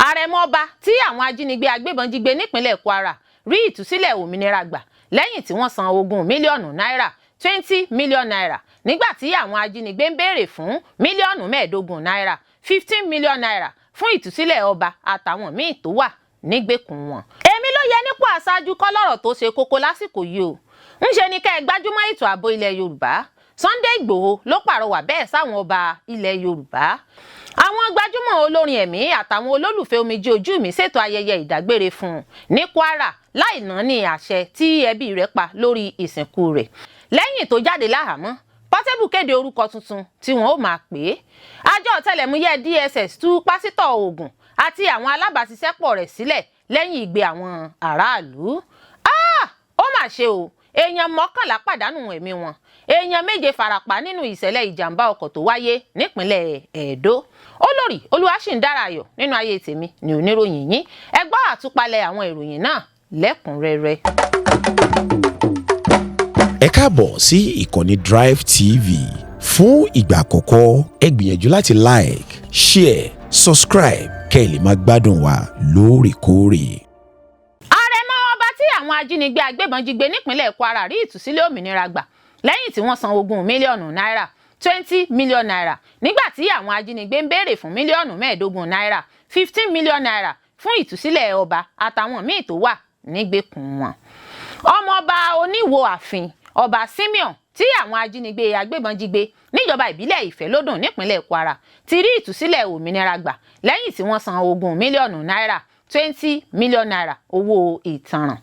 Arẹmọ Ọba tí àwọn ajínigbé-agbébọn jí gbé nípínlẹ̀ Kwara rí ìtúsílẹ̀ òmìnira gbà lẹ́yìn tí wọ́n san ogún mílíọ̀nù náírà 20 million naira nígbà tí àwọn ajínigbé ń béèrè fún mílíọ̀nù mẹ́ẹ̀ẹ́dógún náírà 15 million naira fún ìtúsílẹ̀ ọba àtàwọn míì tó wà nígbèkùn wọn. Èmi ló yẹ nípò aṣáájú kọ́ lọ́rọ̀ tó ṣe kókó lásìkò yìí o. Ńṣe ni kẹ́ ẹ gbájúmọ́ ètò ààbò ilẹ̀ Yorùbá. Sunday Igboho ló pàrọwà bẹ́ẹ̀ sáwọn ọba ilẹ̀ Yorùbá. Àwọn gbajúmọ̀ olórin ẹ̀mí àtàwọn olólùfẹ́ Omijé Ojúmi ṣètò ayẹyẹ ìdágbére fún un ní Kwara láì náání àṣẹ tí ẹbí rẹ̀ pa lórí ìsìnkú rẹ̀. Lẹ́yìn tó jáde làhámọ, Portable kéde orúkọ tuntun tí wọ́n ó máa pè é. Àjọ Otẹlẹmuyẹ DSS tú Pásítọ Ogun àti àwọn alabaṣiṣẹpọ rẹ̀ sílẹ̀ lẹ́yìn igbe àwọn aráàlú. Ó mà ṣe o, èèyàn 11 pàdánù ẹ̀mí wọn, èèyàn 7 farapa nínú ìṣẹ̀lẹ̀ ìjàmbá ọkọ̀ tó wáyé nípínlẹ̀ Ẹdó. Olórí Olúwaṣìndáráyọ̀ nínú ayé tèmi ni oníròyìn yín. Ẹ gbọ́ àtúpalẹ̀ àwọn ìròyìn náà lẹ́kùnrẹ́rẹ́. Ẹ káàbọ̀ sí ìkànnì Drive TV. Fún ìgbà àkọ́kọ́, ẹ gbìyànjú láti like, share, subscribe kẹ́ ẹ lè máa gbádùn wa lóòrèkóòrè. Arẹmọ Ọba tí àwọn ajínigbé-agbébọn jí gbé nípínlẹ̀ Kwara rí ìtúsílẹ̀ òmìnira gbà lẹ́yìn tí wọ́n san ogún mílíọ̀nù náírà 20 million naira nígbà tí àwọn ajínigbé ń béèrè fún mílíọ̀nù mẹ́ẹ̀ẹ́dógún náírà 15 million naira fún ìtúsílẹ̀ ọba àtàwọn míì tó wà nígbèkùn wọn. Ọmọọba oníwo ààfin Ọba Simeon tí àwọn ajínigbé-agbébọn jí gbé níjọba ìbílẹ̀ Ìfẹ́lódùn nípínlẹ̀ Kwara ti rí ìtúsílẹ̀ òmìnira gbà lẹ́yìn tí wọ́n san ogún mílíọ̀nù náírà 20 million naira owó ìtanràn.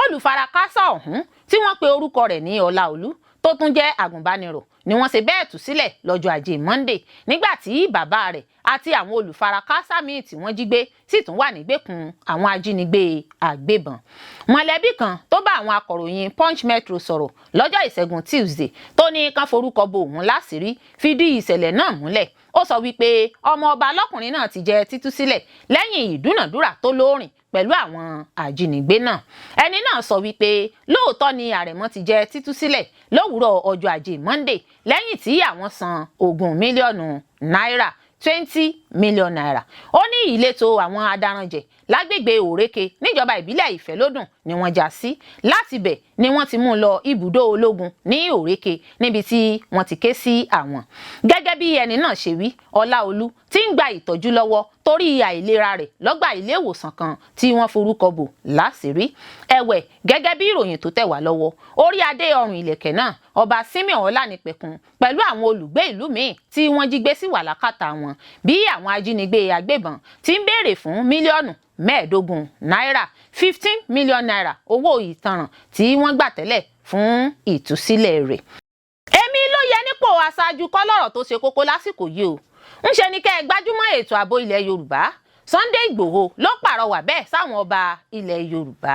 Olùfarakásá ọ̀hún tí wọ́n pe orúkọ rẹ̀ ní Ọláolú tó tún jẹ́ àgùnbánirọ̀ ni wọ́n ṣe bẹ́ẹ̀ tú sílẹ̀ lọ́jọ́ Ajé Monday nígbà tí bàbá rẹ̀ àti àwọn olùfarakásá míì tí wọ́n jí gbé sì tún wà nígbèkùn àwọn ajínigbé-agbébọn. Mọ̀lẹ́bí kan tó bá àwọn akọ̀ròyìn Punch Metro sọ̀rọ̀ lọ́jọ́ Ìṣẹ́gun Tuesday tó ní kán forúkọ bo òun láṣìírí fìdí ìṣẹ̀lẹ̀ náà múlẹ̀. Ó sọ wípé ọmọ ọba lọ́kùnrin náà ti jẹ́ títú sílẹ̀ lẹ́yìn ìdúnàdúrà tó lóòrìn pẹ̀lú àwọn ajínigbé náà. Ẹni náà sọ wípé lóòótọ́ ni Àrẹ̀mọ ti jẹ́ títú sílẹ̀ lówùúrọ̀ ọjọ́ Ajé Monday lẹ́yìn tí àwọn san ogún mílíọ̀nù náírà 20 million naira. Ó ní ìletò àwọn adaranjẹ lágbègbè Òrékè níjọba ìbílẹ̀ Ìfẹ́lódùn ni wọ́n já sí. Láti bẹ̀ ni wọ́n ti mú lọ ibùdó ológun ní Òrékè níbi tí wọ́n ti ké sí àwọn. Gẹ́gẹ́ bí ẹni náà ṣe wí, Ọláolú tí ń gba ìtọ́jú lọ́wọ́ torí àìlera rẹ̀ lọ́gbà ilé ìwòsàn kan tí wọ́n forúkọ bò láṣìírí. Ẹ̀wẹ̀, gẹ́gẹ́ bí ìròyìn tó tẹ̀ wá lọ́wọ́, orí adé ọrùn ìlẹ̀kẹ̀ náà Ọba Simeon Ọlánìpẹ̀kun pẹ̀lú àwọn olùgbé ìlú míì tí wọ́n jí gbé sí wà lákàtà wọn bí àwọn ajínigbé-agbébọn ti ń béèrè fún mílíọ̀nù mẹ́ẹ̀ẹ́dógún náírà 15 million naira owó ìtanràn tí wọ́n gbà tẹ́lẹ̀ fún ìtúsílẹ̀ rẹ̀. Èmi ló yẹ nípò aṣáájú kọ́ lọ́rọ̀ tó ṣe kókó lásìkò yìí o. Ńṣe ni kẹ́ ẹ gbájúmọ́ ètò ààbò ilẹ̀ Yorùbá. Sunday Igboho ló pàrọwà bẹ́ẹ̀ sáwọn ọba ilẹ̀ Yorùbá.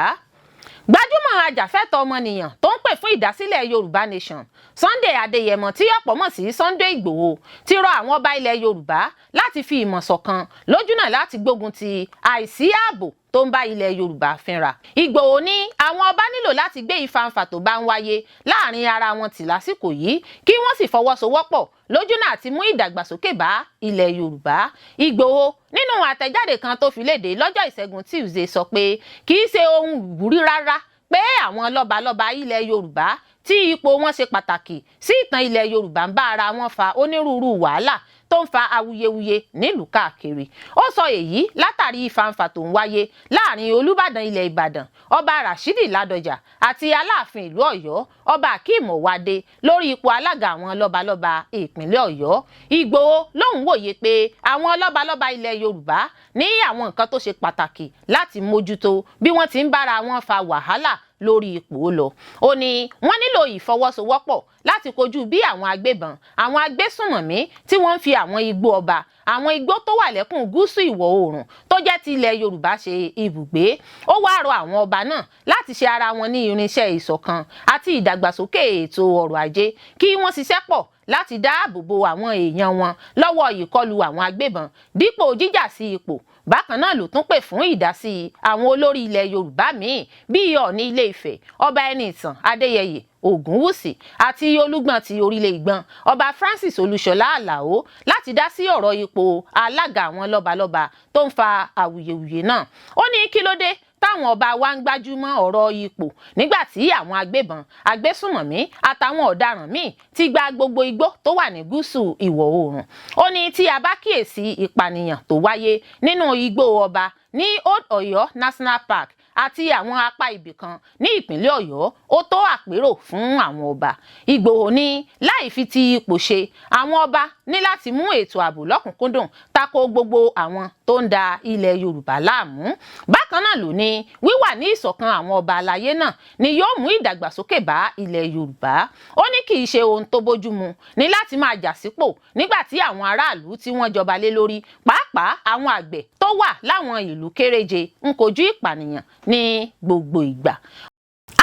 Gbajúmọ̀ ajàfẹ́tọ̀ọ́ ọmọnìyàn tó ń pè fún ìdásílẹ̀ Yorùbá Nation Sunday Adéyẹmọ tí ọ̀pọ̀ mọ̀ sí Sunday Igboho ti rọ àwọn ọba ilẹ̀ Yorùbá láti fi ìmọ̀ ṣọ̀kan lójúnà láti gbógun ti àìsí ààbò tó ń bá ilẹ̀ Yorùbá fínra. Igboho ní àwọn ọba nílò láti gbé ìfàǹfà tó bá ń wáyé láàrin ara wọn tì lásìkò yìí kí wọ́n sì fọwọ́sowọ́pọ̀ lójúnà àti mú ìdàgbàsókè bá ilẹ̀ Yorùbá. Igboho nínú àtẹ̀jáde kan tó fi léde lọ́jọ́ Ìṣẹ́gun Tuesday sọ pé kì í ṣe ohun ìwúrí rárá pé àwọn lọ́balọ́ba ilẹ̀ Yorùbá tí ipò wọn ṣe pàtàkì sí ìtàn ilẹ̀ Yorùbá ń bá ara wọn fa onírúurú wàhálà tó ń fa awuyewuye nílùú káàkiri. Ó sọ èyí látàrí ìfàǹfà tó ń wáyé láàrin Olúbàdàn ilẹ̀ Ìbàdàn Ọba Rashidi Ládọjà àti Aláàfin ìlú Ọ̀yọ́ Ọba Akeem Owade lórí ipò alága àwọn lọ́balọ́ba ìpínlẹ̀ Ọ̀yọ́. Igboho lóhùn wòye pé àwọn lọ́balọ́ba ilẹ̀ Yorùbá ní àwọn nǹkan tó ṣe pàtàkì láti mójútó bí wọ́n ti ń bára wọn fa wàhálà lórí ipò lọ. Ó ní wọ́n nílò ìfọwọ́sowọ́pọ̀ láti kojú bí àwọn agbébọn, àwọn agbésùnmọ̀mí tí wọ́n ń fi àwọn igbó ọba, àwọn igbó tó wà lẹ́kùn gúúsù ìwọ̀ oòrùn tó jẹ́ ti ilẹ̀ Yorùbá ṣe ibùgbé. Ó wá rọ àwọn ọba náà láti ṣe ara wọn ní irinṣẹ́ ìṣọ̀kan àti ìdàgbàsókè ètò ọrọ̀ ajé kí wọ́n ṣiṣẹ́ pọ̀ láti dáàbò bo àwọn èèyàn wọn lọ́wọ́ ìkọlù àwọn agbébọn dípò jíjà sí ipò. Bákan náà ló tún pè fún ìdásí àwọn olórí ilẹ̀ Yorùbá míì bíi Ọọ̀ni Ilé Ifẹ̀, Ọba Ẹnìtàn Adéyẹyè, Ògúnwùsì àti Olúgbọ̀n ti orílẹ̀ Ìgbọ̀n Ọba Francis Olúṣọlá Àlàó láti dá sí ọ̀rọ̀ ipò alága àwọn lọ́balọ́ba tó ń fa awuyewuye náà. Ó ní kí ló dé táwọn ọba wa ń gbájúmọ́ ọ̀rọ̀ ipò nígbà tí àwọn agbébọn agbésùnmọ̀mí àtàwọn ọ̀daràn míì ti gba gbogbo igbó tó wà ní gúúsù ìwọ̀ oòrùn. Ó ní tí a bá kíyèsí ìpànìyàn tó wáyé nínú igbó ọba ní Old Ọ̀yọ́ National Park àti àwọn apá ibìkan ní ìpínlẹ̀ Ọ̀yọ́ ó tó àpérò fún àwọn ọba. Ìgbòho ní láì fi ti ipò ṣe, àwọn ọba ní láti mú ètò ààbò lọ́kùnkúndùn tako gbogbo àwọn tó ń da ilẹ̀ Yorùbá láàmú. Bákan náà ló ní wíwà ní ìṣọ̀kan àwọn ọba aláyé náà ni yóò mú ìdàgbàsókè bá ilẹ̀ Yorùbá. Ó ní kì í ṣe ohun tó bójúmu ní láti máa jà sípò nígbà tí àwọn aráàlú tí wọ́n jọba lé lórí pàápàá àwọn àgbẹ̀ tó wà láwọn ìlú kéréje ń kojú ìpànìyàn ní gbogbo ìgbà.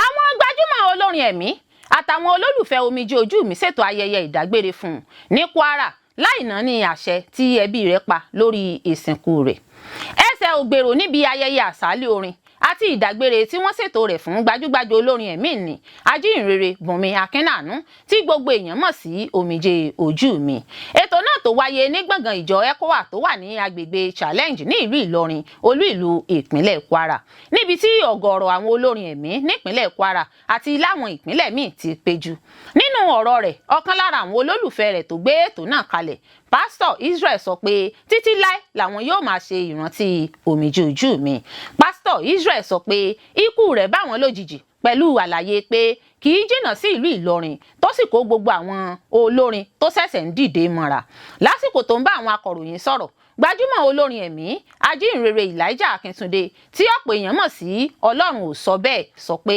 Àwọn gbajúmọ̀ olórin ẹ̀mí àtàwọn olólùfẹ́ Omijé Ojúmi ṣètò ayẹyẹ ìdágbére fún un ní Kwara láì náání àṣẹ tí ẹbí rẹ̀ pa lórí ìsìnkú rẹ̀. Ẹsẹ̀ ò gbèrò níbi ayẹyẹ àṣálẹ́ orin àti ìdágbére tí wọ́n ṣètò rẹ̀ fún gbajúgbajà olórin ẹ̀mí ní Ajínrere Bùnmi Akínàánú tí gbogbo èèyàn mọ̀ sí Omijé Ojúmi. Ètò náà tó wáyé ní gbọ̀ngàn ìjọ ECWA tó wà ní agbègbè Challenge ní ìlú Ìlọrin, olú ìlú ìpínlẹ̀ Kwara, níbi tí ọ̀gọ̀ọ̀rọ̀ àwọn olórin ẹ̀mí nípínlẹ̀ Kwara àti láwọn ìpínlẹ̀ míì ti péjú. Nínú ọ̀rọ̀ rẹ̀, ọ̀kan lára àwọn olólùfẹ́ rẹ̀ tó gbé ètò náà kalẹ̀, Pásítọ Israel sọ pé títí láé làwọn yóò máa ṣe ìrántí Omijé Ojúmi. Pásítọ Israel sọ pé ikú rẹ̀ bá wọn lójijì pẹ̀lú àlàyé pé kì í jìnnà sí ìlú Ìlọrin tó sì kó gbogbo àwọn olórin tó ṣẹ̀ṣẹ̀ ń dìde mọ́ra. Lásìkò tó ń bá àwọn akọ̀ròyìn sọ̀rọ̀, gbajúmọ̀ olórin ẹ̀mí Ajínrere Elijah Akíntúndé tí ọ̀pọ̀ èèyàn mọ̀ sí Ọlọ́run ò sọ bẹ́ẹ̀ sọ pé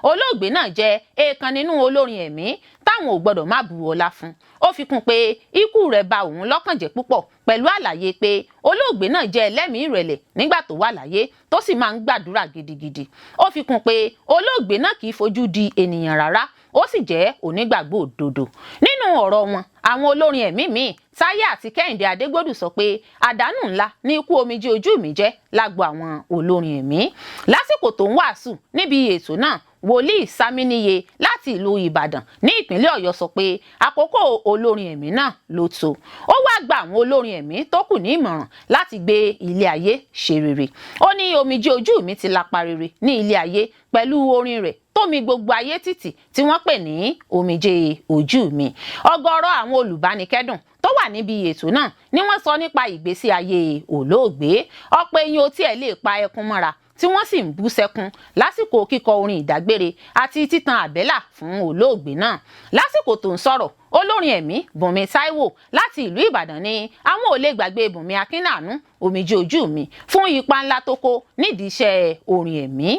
olóògbé náà jẹ́ èèkan nínú olórin ẹ̀mí táwọn ò gbọdọ̀ má bu ọlá fún. Ó fi kún pé ikú rẹ̀ bà òun lọ́kàn jẹ́ púpọ̀ pẹ̀lú àlàyé pé olóògbé náà jẹ́ ẹlẹ́mìí ìrẹ̀lẹ̀ nígbà tó wà láyé tó sì máa ń gbàdúrà gidigidi. Ó fi kún pé olóògbé náà kì í fojú di ènìyàn rárá, ó sì jẹ́ onígbàgbọ́ òdodo. Nínú ọ̀rọ̀ wọn, àwọn olórin ẹ̀mí míì Táyé àti Kẹ́hìndé Adégbòdù sọ pé àdánù ńlá ní ikú Omijé Ojúmi jẹ́ lágbo àwọn olórin ẹ̀mí. Lásìkò tó ń wàásù níbi ètò náà, Wòlíì Sámíníye láti ìlú Ìbàdàn ní ìpínlẹ̀ Ọ̀yọ́ sọ pé àkókò olórin ẹ̀mí náà ló tó. Ó wá gba àwọn olórin ẹ̀mí tó kù ní ìmọ̀ràn láti gbé ilé ayé ṣe rere. Ó ní Omijé Ojúmi ti lapa rere ní ilé ayé pẹ̀lú orin rẹ̀ tó mì gbogbo ayé títì tí wọ́n pè ní Omijé Ojúmi. Ọ̀gọ̀rọ̀ àwọn olùbánikẹ́dùn tó wà níbi ètò náà ni wọ́n sọ nípa ìgbésí ayé olóògbé. Ọ̀pọ̀ èèyàn ò tiẹ̀ lè pa ẹkún mọ́ra tí wọ́n sì ń bú sẹ́kún lásìkò kíkọ orin ìdágbére àti títan àbẹ́là fún olóògbé náà. Lásìkò tó ń sọ̀rọ̀, olórin ẹ̀mí Bùnmi Táíwò láti ìlú Ìbàdàn ní àwọn ò lè gbàgbé Bùnmi Akínàánú Omijé Ojúmi fún ipa ńlá tó kó nídìí iṣẹ́ orin ẹ̀mí.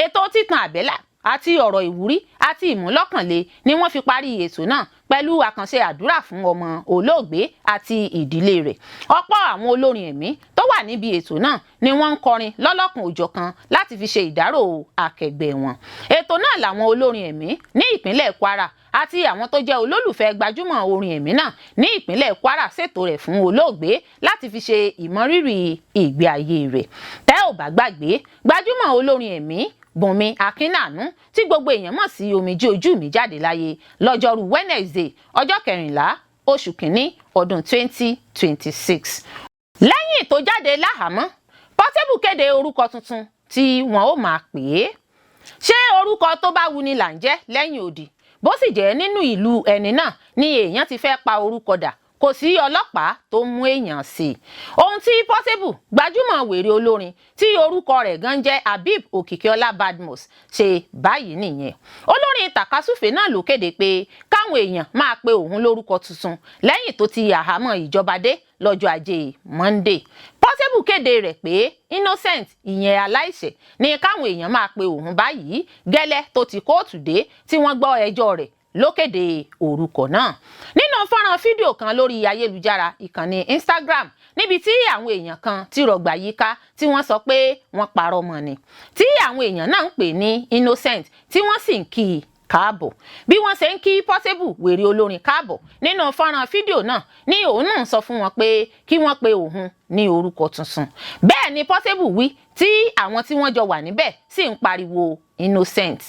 Ètò títan àbẹ́là àti ọ̀rọ̀ ìwúrí àti ìmúlọ́kànle ni wọ́n fi parí ètò náà pẹ̀lú àkànṣe àdúrà fún ọmọ olóògbé àti ìdílé rẹ̀. Ọ̀pọ̀ àwọn olórin ẹ̀mí tó wà níbi ètò náà ni wọ́n ń kọrin lọ́lọ́kan òjọ̀kan láti fi ṣe ìdárò akẹgbẹ́ wọn. Ètò náà làwọn olórin ẹ̀mí ní ìpínlẹ̀ Kwara àti àwọn tó jẹ́ olólùfẹ́ gbajúmọ̀ orin ẹ̀mí náà ní ìpínlẹ̀ Kwara ṣètò rẹ̀ fún olóògbé láti fi ṣe ìmọrírì ìgbé ayé rẹ̀. Tẹ́ ò bá gbàgbé, gbajúmọ̀ olórin ẹ̀mí Bùnmi Akínàánú tí gbogbo èèyàn mọ̀ sí Omijé Ojúmi jáde láyé lọ́jọ́rú Wednesday ọjọ́ 14 oṣù kìíní ọdún 2026. Lẹ́yìn tó jáde láhàámọ́, Portable kéde orúkọ tuntun tí wọ́n ó máa pè é. Ṣé orúkọ tó bá wuni là ń jẹ́ lẹ́yìn odi? Bó sì jẹ́ nínú ìlú ẹni náà ni èèyàn ti fẹ́ pa orúkọ dà, kò sí ọlọ́pàá tó mú èèyàn sí i. Ohun tí Portable, gbajúmọ̀ wèrè olórin tí orúkọ rẹ̀ gan jẹ́ Habib Òkìkíọlá Badmus, ṣe báyìí nìyẹn. Olórin tàkasúfèé náà ló kéde pé káwọn èèyàn máa pe òun lórúkọ tuntun lẹ́yìn tó ti àhámọ́ ìjọba dé lọ́jọ́ Ajé Monday. Portable kéde rẹ̀ pé innocent, ìyẹn aláìṣẹ̀, ni káwọn èèyàn máa pe òun báyìí gẹ́lẹ́ tó ti kóòtù dé tí wọ́n gbọ́ ẹjọ́ rẹ̀ ló kéde orúkọ náà. Nínú fọ́nrán fídíò kan lórí ayélujára ìkànnì Instagram níbi tí àwọn èèyàn kan ti rọ̀gbà yíká tí wọ́n sọ pé wọ́n parọ́ mọ́ ni, tí àwọn èèyàn náà ń pè ní innocent tí wọ́n sì ń kí i káàbọ̀. Bí wọ́n ṣe ń kí Portable wèrè olórin káàbọ̀ nínú fọ́nrán fídíò náà ni òun náà sọ fún wọn pé kí wọ́n pe òun ní orúkọ tuntun. Bẹ́ẹ̀ ni Portable wí tí àwọn tí wọ́n jọ wà níbẹ̀ sì ń pariwo innocent.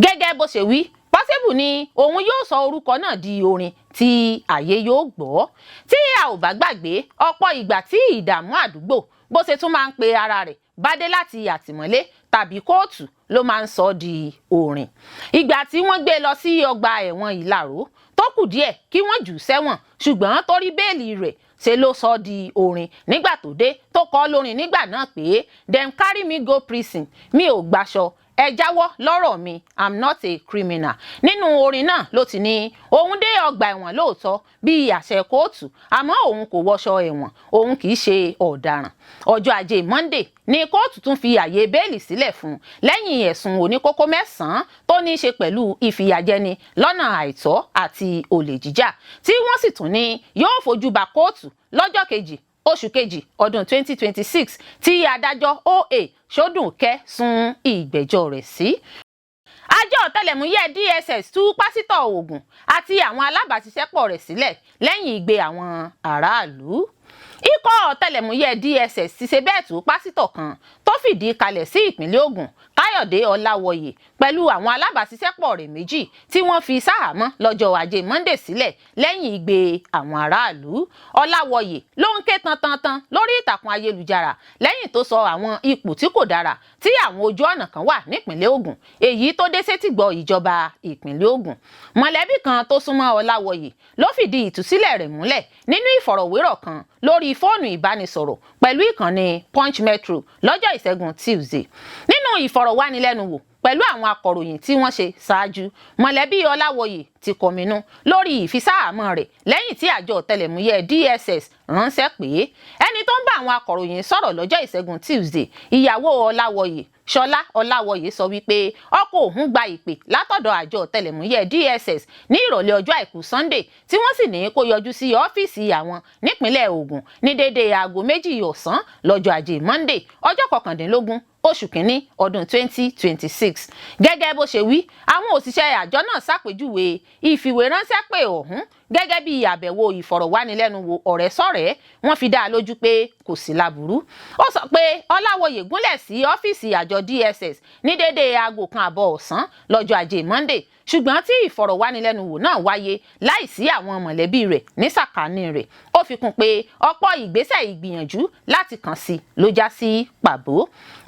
Gẹ́gẹ́ bó ṣe wí, Pọ́síbù ni òun yóò sọ orúkọ náà di orin tí ayé yóò gbọ́. Tí a ò bá gbàgbé, ọ̀pọ̀ ìgbà tí ìdààmú àdúgbò bó ṣe tún máa ń pe ara rẹ̀ bá dé láti àtìmọ́lé tàbí kóòtù ló máa ń sọ di orin. Ìgbà tí wọ́n gbé lọ sí ọgbà ẹ̀wọ̀n Ìlaró tó kù díẹ̀ kí wọ́n jù sẹ́wọ̀n, ṣùgbọ́n torí béèlì rẹ̀ ṣe ló sọ di orin nígbà tó dé tó kọ lórin nígbà náà pé dem carry me go prison, mi ò gbaṣọ, ẹ jáwọ́ lọ́rọ̀ mi, I'm not a criminal. Nínú orin náà ló ti ní òun dé ọgbà ẹ̀wọ̀n lóòótọ́ bíi àṣẹ kóòtù, àmọ́ òun kò wọṣọ ẹ̀wọ̀n, òun kì í ṣe ọ̀daràn. Ọjọ́ Ajé Monday ni kóòtù tún fi àyè béèlì sílẹ̀ fún lẹ́yìn ẹ̀sùn oníkókó 9 tó ní í ṣe pẹ̀lú ìfìyàjẹni lọ́nà àìtọ́ àti olè jíjà, tí wọ́n sì tún ní yóò fojú ba kóòtù lọ́jọ́ kejì oṣù kejì ọdún 2026 tí adájọ́ OA Ṣódùnkẹ́ sún ìgbẹ́jọ́ rẹ̀ sí. Àjọ Otẹlẹmuyẹ DSS tú Pásítọ Ogun àti àwọn alabaṣiṣẹpọ rẹ̀ sílẹ̀ lẹ́yìn igbe àwọn aráàlú. Ikọ̀ Ọ̀tẹlẹ̀múyẹ́ DSS ti ṣe bẹ́ẹ̀ tú pásítọ̀ kan tó fìdí kalẹ̀ sí ìpínlẹ̀ Ògùn, Káyọ̀dé Ọláwọyè, pẹ̀lú àwọn alábàáṣiṣẹ́pọ̀ rẹ̀ méjì tí wọ́n fi sáhàámọ́ lọ́jọ́ Ajé Monday sílẹ̀ lẹ́yìn igbe àwọn aráàlú. Ọláwọyè ló ń ké tantantan lórí ìtàkùn ayélujára lẹ́yìn tó sọ àwọn ipò tí kò dára tí àwọn ojú ọ̀nà kan wà nípínlẹ̀ Ògùn, èyí tó dé sétígbọ̀ ìjọba ìpínlẹ̀ Ògùn. Mọ̀lẹ́bí kan tó súnmọ́ Ọláwọyè ló fìdí ìtúsílẹ̀ rẹ̀ múlẹ̀ nínú ìfọ̀rọ̀wérọ̀ kan lórí fóònù ìbánisọ̀rọ̀ pẹ̀lú ìkànnì Punch Metro lọ́jọ́ Ìṣẹ́gun Tuesday. Nínú ìfọ̀rọ̀wánilẹ́nuwò pẹ̀lú àwọn akọ̀ròyìn tí wọ́n ṣe ṣáájú, mọ̀lẹ́bí Ọláwọyè ti kọminú lórí ìfisáhàmọ́ rẹ̀ lẹ́yìn tí àjọ Otẹlẹmuyẹ DSS ránṣẹ́ pé ẹni tó ń bá àwọn akọ̀ròyìn sọ̀rọ̀ lọ́jọ́ Ìṣẹ́gun Tuesday, ìyàwó Ọláwọyè Ṣọlá Ọláwọyè sọ wípé ọkọ òun gba ìpè látọ̀dọ̀ àjọ Otẹlẹmuyẹ DSS ní ìrọ̀lẹ́ ọjọ́ Àìkú Sunday tí wọ́n sì ní kó yọjú sí ọ́fíìsì àwọn nípínlẹ̀ Ògùn ní déédéé aago 2 ọ̀sán lọ́jọ́ Ajé Monday ọjọ́ 19 oṣù kìíní ọdún 2026. Gẹ́gẹ́ bó ṣe wí, àwọn òṣìṣẹ́ àjọ náà ṣàpèjúwe ìfìwéránṣẹ́ pè ọ̀hún gẹ́gẹ́ bí àbẹ̀wò ìfọ̀rọ̀wánilẹ́nuwò ọ̀rẹ́ sọ̀rẹ́. Wọ́n fi dá a lójú pé kò sí láburú. Ó sọ pé Ọláwọyè gúnlẹ̀ sí ọ́fíìsì àjọ DSS ní déédéé aago 1:30 ọ̀sán lọ́jọ́ Ajé Monday, ṣùgbọ́n tí ìfọ̀rọ̀wánilẹ́nuwò náà wáyé láìsí àwọn mọ̀lẹ́bí rẹ̀ ní sàkání rẹ̀. Ó fi kún pé ọ̀pọ̀ ìgbésẹ̀ ìgbìyànjú láti kàn sí ló já sí pàbó.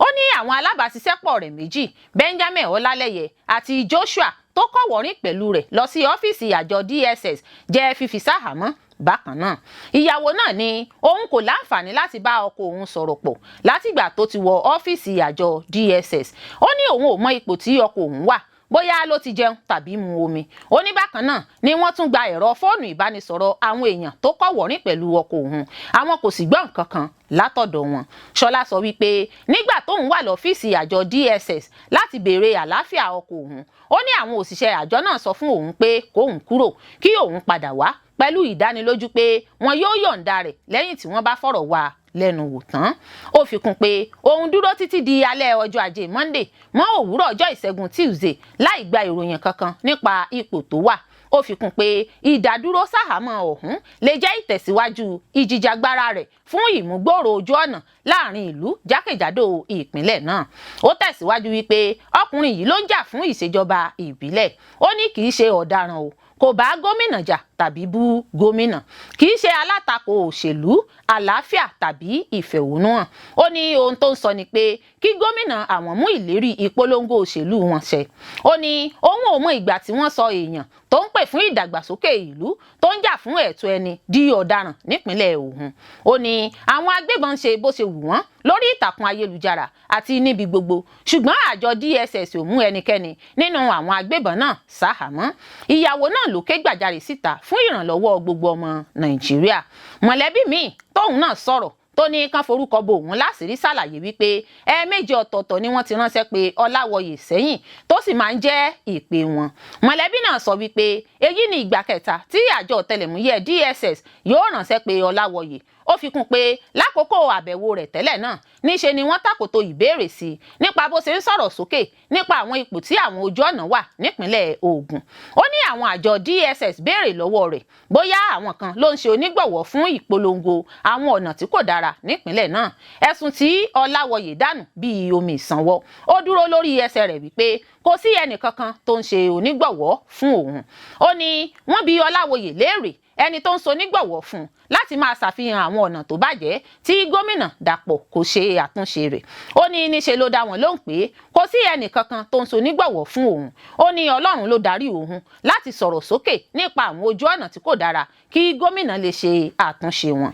Ó ní àwọn alábàáṣiṣẹ́pọ̀ rẹ̀ méjì, Benjamin Ọlálẹ́yẹ àti Joshua tó kọ̀wọ̀rín pẹ̀lú rẹ̀ lọ sí ọ́fíìsì àjọ DSS jẹ́ fífi sáhàámọ́. Bákan náà, ìyàwó náà ní òun kò láǹfààní láti bá ọkọ òun sọ̀rọ̀ pọ̀ látìgbà tó ti wọ ọ́fíìsì àjọ DSS. Ó ní òun ò mọ ipò tí ọkọ òun wà, bóyá ló ti jẹun tàbí mu omi. Ó ní bákan náà ni wọ́n tún gba ẹ̀rọ fóònù ìbánisọ̀rọ̀ àwọn èèyàn tó kọ̀wọ̀rín pẹ̀lú ọkọ òun, àwọn kò sì gbọ́ nǹkan kan látọ̀dọ̀ wọn. Ṣọlá sọ wípé nígbà tóun wà lọ́fíìsì àjọ DSS láti béèrè àlàáfíà ọkọ òun, ó ní àwọn òṣìṣẹ́ àjọ náà sọ fún òun pé kóun kúrò kí òun padà wá pẹ̀lú ìdánilójú pé wọn yóò yọ̀ǹda rẹ̀ lẹ́yìn tí wọ́n bá fọ̀rọ̀ wá lẹ́nu wò tán. Ó fi kún pé òun dúró títí di alẹ́ ọjọ́ Ajé Monday mọ́ òwúrọ̀ ọjọ́ Ìṣẹ́gun Tuesday láì gba ìròyìn kankan nípa ipò tó wà. Ó fi kún pé ìdádúró sáhàámọ́ ọ̀hún lè jẹ́ ìtẹ̀síwájú ìjìjàgbara rẹ̀ fún ìmúgbòòrò ojú ọ̀nà láàrin ìlú jákèjádò ìpínlẹ̀ náà. Ó tẹ̀síwájú wípé ọkùnrin yìí ló ń jà fún ìṣèjọba ìbílẹ̀. Ó ní kì í ṣe ọ̀daràn o, kò bá gómìnà jà tàbí bú gómìnà, kì í ṣe alátakò òṣèlú, àlàáfíà tàbí ìfẹ̀hónúhàn. Ó ní ohun tó ń sọ ni pé kí gómìnà àwọn mú ìlérí ìpolongo òṣèlú wọn ṣẹ. Ó ní òun ò mọ ìgbà tí wọ́n sọ èèyàn tó ń pè fún ìdàgbàsókè ìlú tó ń jà fún ẹ̀tọ́ ẹni di ọ̀daràn nípínlẹ̀ Ògùn. Ó ní àwọn agbébọn ṣe bó ṣe wù wọ́n lórí ìtàkùn ayélujára àti níbi gbogbo, ṣùgbọ́n àjọ DSS ò mú ẹnikẹ́ni nínú àwọn agbébọn náà sáhàámọ́. Ìyàwó náà ló ké gbàjarè síta fún ìrànlọ́wọ́ gbogbo ọmọ Nàìjíríà. Mọ̀lẹ́bí míì tóun náà sọ̀rọ̀ tó ní kán forúkọ bo òun láṣìírí ṣàlàyé wípé ẹ̀ẹ̀mejì ọ̀tọ̀ọ̀tọ̀ ni wọ́n ti ránṣẹ́ pé Ọláwọyè sẹ́yìn tó sì máa ń jẹ́ ìpè wọn. Mọ̀lẹ́bí náà sọ wípé èyí ni ìgbà kẹta tí àjọ Otẹlẹmuyẹ DSS yóò ránṣẹ́ pé Ọláwọyè. ó fi kún pé lákòókò àbẹ̀wò rẹ̀ tẹ́lẹ̀ náà níṣe ni wọ́n tàkòtò ìbéèrè sí nípa bó ṣe ń sọ̀rọ̀ sókè nípa àwọn ipò tí àwọn ojú ọ̀nà wà nípínlẹ̀ Ògùn. Ó ní àwọn àjọ DSS béèrè lọ́wọ́ rẹ̀ bóyá àwọn kan ló ń ṣe onígbọ̀wọ́ fún ìpolongo àwọn ọ̀nà tí kò dára nípínlẹ̀ náà. Ẹ̀sùn tí Ọláwọyè dànù bíi omi ìsanwó. Ó dúró lórí ẹsẹ̀ rẹ̀ wípé kò sí ẹnìkankan tó ń ṣe onígbọ̀wọ́ fún òun. Ó ní wọ́n bi Ọláwọyè léèrè ẹni tó ń so nígbọ̀wọ́ fún un láti máa ṣàfihàn àwọn ọ̀nà tó bàjẹ́ tí gómìnà Dàpọ̀ kò ṣe àtúnṣe rẹ̀. Ó ní níṣe ló dá wọn lóhùn pé kò sí ẹnìkankan tó ń so nígbọ̀wọ́ fún òun. Ó ní Ọlọ́run ló darí òun láti sọ̀rọ̀ sókè nípa àwọn ojú ọ̀nà tí kò dára kí gómìnà lè ṣe àtúnṣe wọn.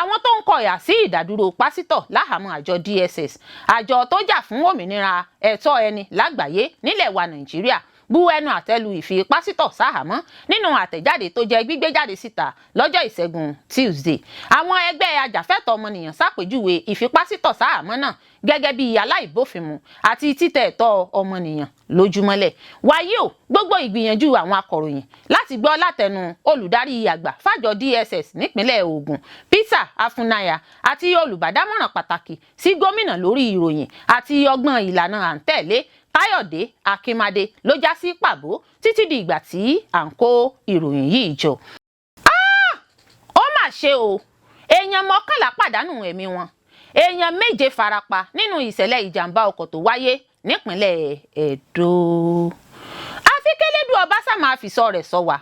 Àwọn tó ń kọ̀yà sí ìdádúró pásítọ̀ làhámọ àjọ DSS, àjọ tó jà fún òmìnira ẹ̀tọ́ ẹni lágbàáyé nílẹ̀ wa Nàìjíríà, bu ẹnu àtẹ́lu ìfi pásítọ̀ sáhàmọ́ nínú àtẹ̀jáde tó jẹ́ gbígbé jáde síta lọ́jọ́ Ìṣẹ́gun Tuesday. Àwọn ẹgbẹ́ ajàfẹ́tọ̀ọ́ ọmọnìyàn ṣàpèjúwe ìfi pásítọ̀ sáhàmọ́ náà gẹ́gẹ́ bí aláìbófinmu àti títẹ̀ ẹ̀tọ́ ọmọnìyàn lójúmọ́lẹ̀. Wàyí o, gbogbo ìgbìyànjú àwọn akọ̀ròyìn láti gbọ́ látẹnu olùdarí àgbà fàjọ DSS nípínlẹ̀ Ògùn Peter Afunaya àti olùbádámọ̀ràn pàtàkì sí gómìnà lórí ìròyìn àti ọgbọ́n ìlànà à ń tẹ̀lé Káyọ̀dé Akínmádé ló já sí pàbó títí di ìgbà tí à ń kó ìròyìn yìí jọ. Ó mà ṣe o, èèyàn 11 pàdánù ẹ̀mí wọn, èèyàn 7 farapa nínú ìṣẹ̀lẹ̀ ìjàmbá ọkọ̀ tó wáyé nípínlẹ̀ Ẹdó. Àfi kélédù ọba sá máa fi sọ rẹ̀ sọ wá.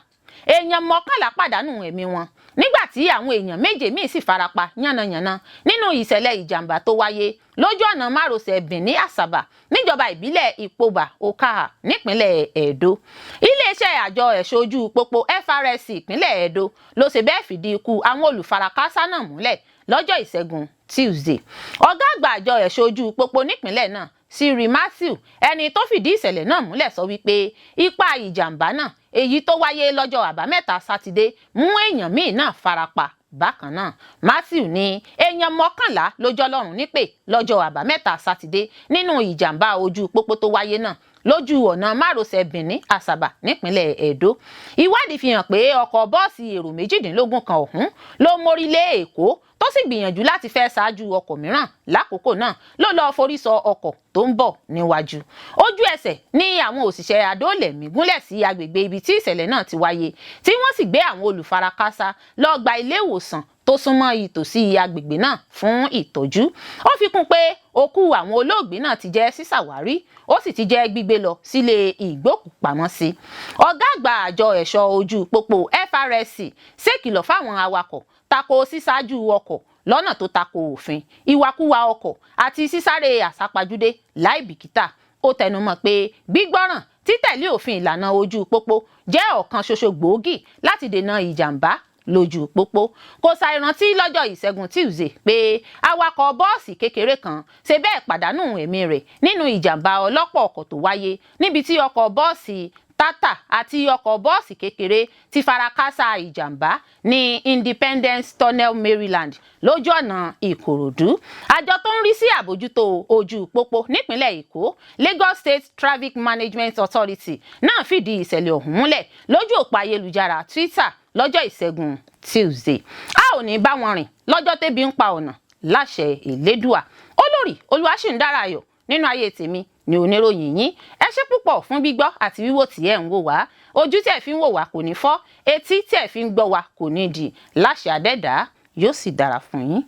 Èèyàn 11 pàdánù ẹ̀mí wọn nígbà tí àwọn èèyàn 7 míì sì farapa yánnayànna nínú ìṣẹ̀lẹ̀ ìjàmbá tó wáyé lójú ọ̀nà márosẹ̀ Benin Asaba níjọba ìbílẹ̀ Ìpobà Okaha nípínlẹ̀ Ẹdó. Iléeṣẹ́ àjọ ẹ̀ṣọ́ ojú pópó FRSC ìpínlẹ̀ Ẹdó ló ṣe bẹ́ẹ̀ fìdí ikú àwọn olùfarakásá náà múlẹ̀ lọ́jọ́ Ìṣẹ́gun Tuesday. Ọ̀gá àgbà àjọ ẹ̀ṣọ́ ojú pópó nípínlẹ̀ náà Siri Matthew, ẹni tó fìdí ìṣẹ̀lẹ̀ náà múlẹ̀, sọ wípé ipa ìjàmbá náà èyí tó wáyé lọ́jọ́ Àbámẹ́ta Sátidé mú èèyàn míì náà farapa bákan náà. Matthew ní èèyàn 11 ló jọlọ́run nípè lọ́jọ́ Àbámẹ́ta Sátidé nínú ìjàmbá ojú pópó tó wáyé náà lójú ọ̀nà márosẹ̀ Benin Asaba nípínlẹ̀ Ẹdó. Ìwádìí fi hàn pé ọkọ̀ bọ́ọ̀sì èrò 18 kan ọ̀hún ló mórí lé Èkó tó sì gbìyànjú láti fẹ́ ṣáájú ọkọ̀ mìíràn lákòókò náà ló lọ́ọ́ forí sọ ọkọ̀ tó ń bọ̀ níwájú. Ojú ẹsẹ̀ ní àwọn òṣìṣẹ́ adóòlẹ̀mí gúnlẹ̀ sí agbègbè ibi tí ìṣẹ̀lẹ̀ náà ti wáyé tí wọ́n sì gbé àwọn olùfarakásá lọ gba ilé ìwòsàn tó súnmọ́ ìtòsí agbègbè náà fún ìtọ́jú. Ó fi kún pé òkú àwọn olóògbé náà ti jẹ́ sísàwárí, ó sì ti jẹ́ gbígbé lọ sílé ìgbókùpamọ́sí. Ọ̀gá àgbà àjọ ẹ̀ṣọ́ ojú pópó FRSC ṣèkìlọ̀ fáwọn awakọ̀ tako sísáájú ọkọ̀ lọ́nà tó tako òfin, ìwàkuwà ọkọ̀ àti sísáré àsápajúdé láì bìkítà. Ó tẹnumọ́ pé gbígbọ́ràn títẹ̀lé òfin ìlànà ojú pópó jẹ́ ọ̀kan ṣoṣo gbòógì láti dènà ìjàmbá lójú pópó. Kò ṣàìrántí lọ́jọ́ Ìṣẹ́gun Tuesday pé awakọ̀ bọ́ọ̀sì kékeré kan ṣe bẹ́ẹ̀ pàdánù ẹ̀mí rẹ̀ nínú ìjàmbá ọlọ́pọ̀ ọkọ̀ tó wáyé níbi tí ọkọ̀ bọ́ọ̀sì Tata àti ọkọ̀ bọ́ọ̀sì kékeré ti farakásá ìjàmbá ní Independence Tunnel Maryland lójú ọ̀nà Ìkòròdú. Àjọ tó ń rí sí àbójútó ojú pópó nípínlẹ̀ Èkó, Lagos State Traffic Management Authority, náà fìdí ìṣẹ̀lẹ̀ ọ̀hún múlẹ̀ lójú òpó ayélujára Twitter lọ́jọ́ Ìṣẹ́gun Tuesday. A ò ní bá wọn rìn lọ́jọ́ tẹ́bi ń pa ọ̀nà láṣẹ Elédùà. Olórí Olúwaṣìndárayọ̀ nínú ayé tèmi ni oníròyìn yín. Ẹ ṣé púpọ̀ fún gbígbọ́ àti wíwò tí ẹ̀ ń wò wá. Ojú tí ẹ̀ fi ń wò wá kò ní fọ́, etí tí ẹ̀ fi ń gbọ́ wá kò ní di. Láṣẹ Adẹ́dàá yóò sì dára fún yín.